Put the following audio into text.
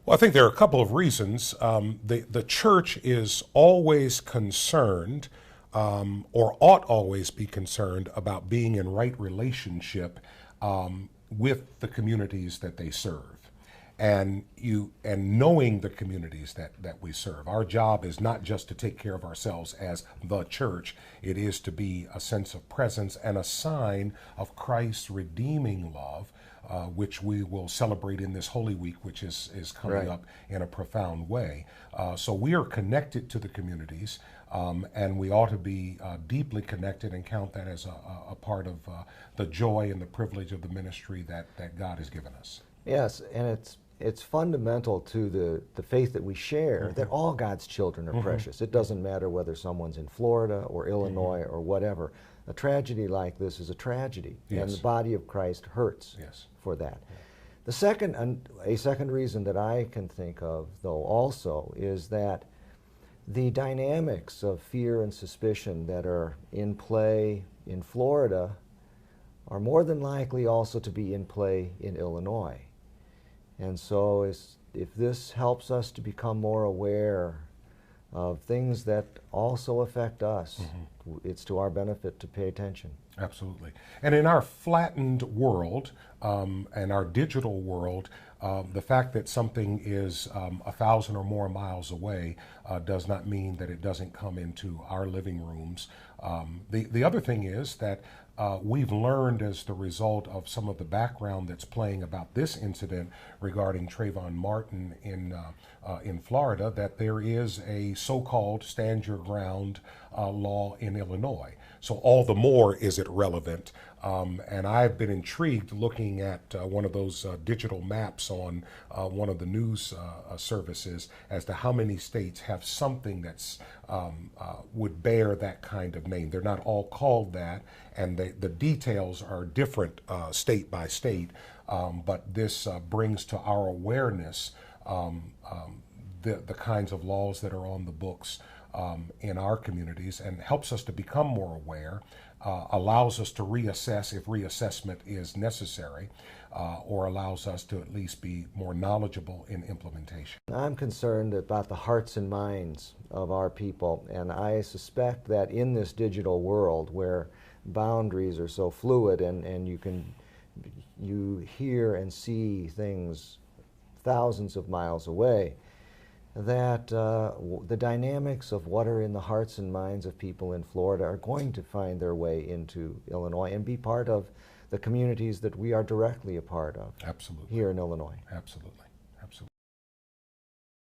Well, I think there are a couple of reasons. The church is always concerned, or ought always be concerned, about being in right relationship with the communities that they serve. And knowing the communities that we serve. Our job is not just to take care of ourselves as the church, it is to be a sense of presence and a sign of Christ's redeeming love, which we will celebrate in this Holy Week, which is coming Right. up in a profound way. So we are connected to the communities, and we ought to be deeply connected and count that as a part of the joy and the privilege of the ministry that God has given us. Yes, and it's fundamental to the faith that we share that all God's children are precious. It doesn't matter whether someone's in Florida or Illinois or whatever. A tragedy like this is a tragedy, and Yes. the body of Christ hurts Yes. for that. A second reason that I can think of, though, also is that the dynamics of fear and suspicion that are in play in Florida are more than likely also to be in play in Illinois. And so if this helps us to become more aware of things that also affect us, it's to our benefit to pay attention. Absolutely. And in our flattened world and our digital world, the fact that something is 1,000 or more miles away does not mean that it doesn't come into our living rooms. The other thing is that we've learned as the result of some of the background that's playing about this incident regarding Trayvon Martin in Florida that there is a so-called stand your ground law in Illinois. So all the more is it relevant. And I've been intrigued looking at one of those digital maps on one of the news services as to how many states have something that's would bear that kind of name. They're not all called that, and the details are different state by state. But this brings to our awareness the kinds of laws that are on the books in our communities and helps us to become more aware, allows us to reassess if reassessment is necessary, or allows us to at least be more knowledgeable in implementation. I'm concerned about the hearts and minds of our people, and I suspect that in this digital world where boundaries are so fluid and you hear and see things thousands of miles away, that the dynamics of what are in the hearts and minds of people in Florida are going to find their way into Illinois and be part of the communities that we are directly a part of. Absolutely. Here in Illinois. Absolutely.